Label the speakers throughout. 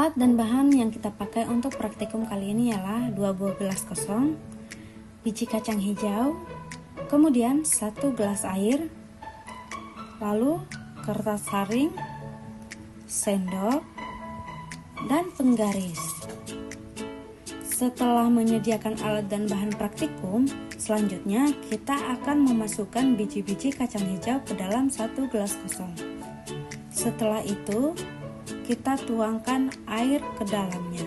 Speaker 1: Alat dan bahan yang kita pakai untuk praktikum kali ini ialah 2 buah gelas kosong, biji kacang hijau, kemudian 1 gelas air, lalu kertas saring, sendok, dan penggaris. Setelah menyediakan alat dan bahan praktikum, selanjutnya kita akan memasukkan biji-biji kacang hijau ke dalam 1 gelas kosong. Setelah itu, kita tuangkan air ke dalamnya.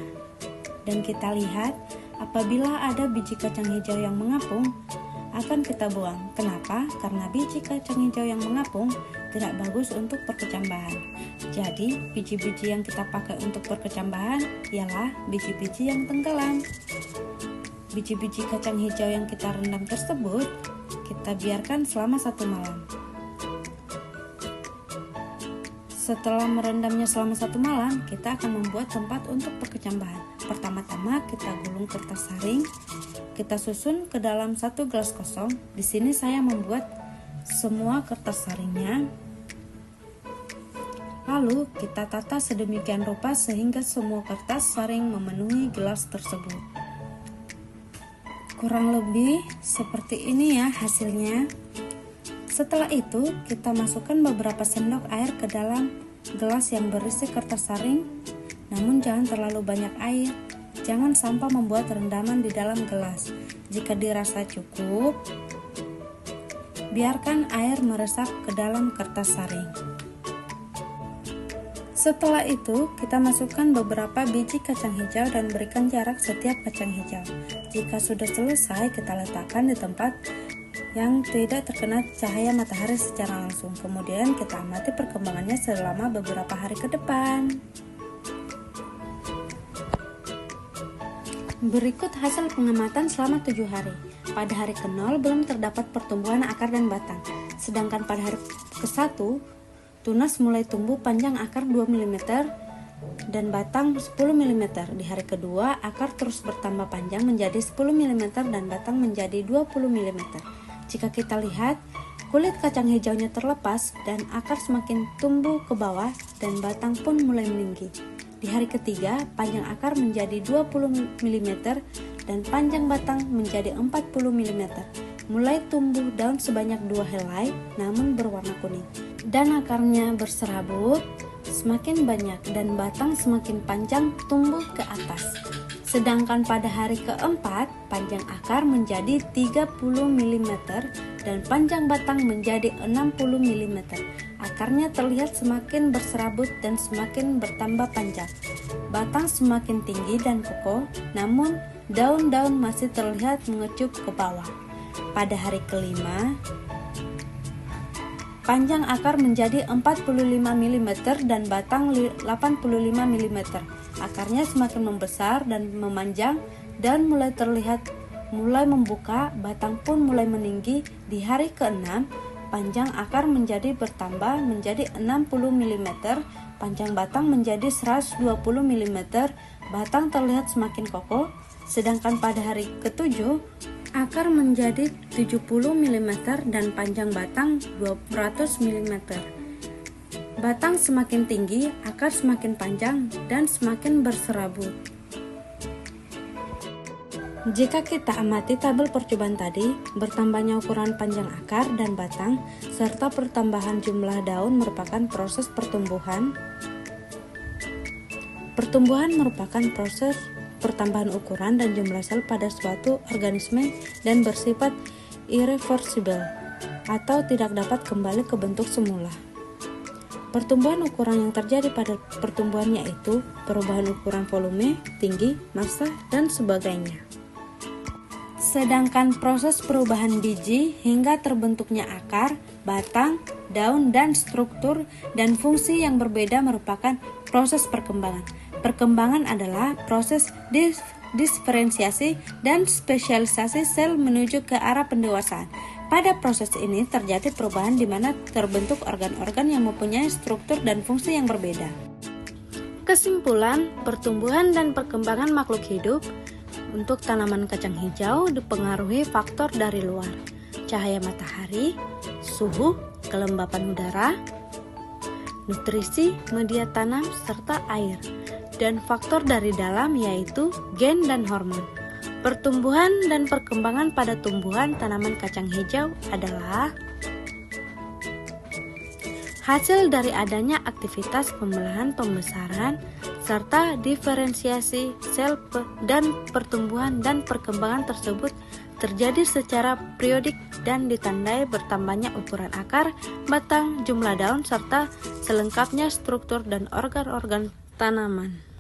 Speaker 1: Dan kita lihat, apabila ada biji kacang hijau yang mengapung, akan kita buang. Kenapa? Karena biji kacang hijau yang mengapung tidak bagus untuk perkecambahan. Jadi, biji-biji yang kita pakai untuk perkecambahan ialah biji-biji yang tenggelam. Biji-biji kacang hijau yang kita rendam tersebut, kita biarkan selama 1 malam. Setelah merendamnya selama 1 malam, kita akan membuat tempat untuk perkecambahan. Pertama-tama kita gulung kertas saring, kita susun ke dalam 1 gelas kosong. Di sini saya membuat semua kertas saringnya. Lalu kita tata sedemikian rupa sehingga semua kertas saring memenuhi gelas tersebut. Kurang lebih seperti ini ya hasilnya. Setelah itu, kita masukkan beberapa sendok air ke dalam gelas yang berisi kertas saring, namun jangan terlalu banyak air. Jangan sampai membuat rendaman di dalam gelas. Jika dirasa cukup, biarkan air meresap ke dalam kertas saring. Setelah itu, kita masukkan beberapa biji kacang hijau dan berikan jarak setiap kacang hijau. Jika sudah selesai, kita letakkan di tempat yang tidak terkena cahaya matahari secara langsung. Kemudian kita amati perkembangannya selama beberapa hari ke depan. Berikut hasil pengamatan selama 7 hari. Pada hari ke-0 belum terdapat pertumbuhan akar dan batang. Sedangkan pada hari ke-1, tunas mulai tumbuh panjang akar 2 mm dan batang 10 mm. Di hari kedua, akar terus bertambah panjang menjadi 10 mm dan batang menjadi 20 mm. Jika kita lihat, kulit kacang hijaunya terlepas dan akar semakin tumbuh ke bawah dan batang pun mulai meninggi. Di hari ketiga, panjang akar menjadi 20 mm dan panjang batang menjadi 40 mm. Mulai tumbuh daun sebanyak 2 helai namun berwarna kuning. Dan akarnya berserabut semakin banyak dan batang semakin panjang tumbuh ke atas. Sedangkan pada hari keempat, panjang akar menjadi 30 mm dan panjang batang menjadi 60 mm. Akarnya terlihat semakin berserabut dan semakin bertambah panjang. Batang semakin tinggi dan kokoh, namun daun-daun masih terlihat mengecup ke bawah. Pada hari kelima, panjang akar menjadi 45 mm dan batang 85 mm. Akarnya semakin membesar dan memanjang dan mulai terlihat mulai membuka, batang pun mulai meninggi. Di hari ke-6, panjang akar menjadi bertambah menjadi 60 mm, panjang batang menjadi 120 mm, batang terlihat semakin kokoh. Sedangkan pada hari ke-7, akar menjadi 70 mm dan panjang batang 200 mm. Batang semakin tinggi, akar semakin panjang dan semakin berserabut. Jika kita amati tabel percobaan tadi, bertambahnya ukuran panjang akar dan batang serta pertambahan jumlah daun merupakan proses pertumbuhan. Pertumbuhan merupakan proses pertambahan ukuran dan jumlah sel pada suatu organisme dan bersifat irreversible atau tidak dapat kembali ke bentuk semula. Pertumbuhan ukuran yang terjadi pada pertumbuhan yaitu perubahan ukuran volume, tinggi, massa, dan sebagainya. Sedangkan proses perubahan biji hingga terbentuknya akar, batang, daun, dan struktur dan fungsi yang berbeda merupakan proses perkembangan. Perkembangan adalah proses diferensiasi dan spesialisasi sel menuju ke arah pendewasaan. Pada proses ini terjadi perubahan di mana terbentuk organ-organ yang mempunyai struktur dan fungsi yang berbeda. Kesimpulan, pertumbuhan dan perkembangan makhluk hidup untuk tanaman kacang hijau dipengaruhi faktor dari luar, cahaya matahari, suhu, kelembapan udara, nutrisi, media tanam, serta air. dan faktor dari dalam yaitu gen dan hormon. Pertumbuhan dan perkembangan pada tumbuhan tanaman kacang hijau adalah hasil dari adanya aktivitas pembelahan pembesaran serta diferensiasi sel dan pertumbuhan dan perkembangan tersebut terjadi secara periodik dan ditandai bertambahnya ukuran akar, batang, jumlah daun, serta selengkapnya struktur dan organ-organ tanaman.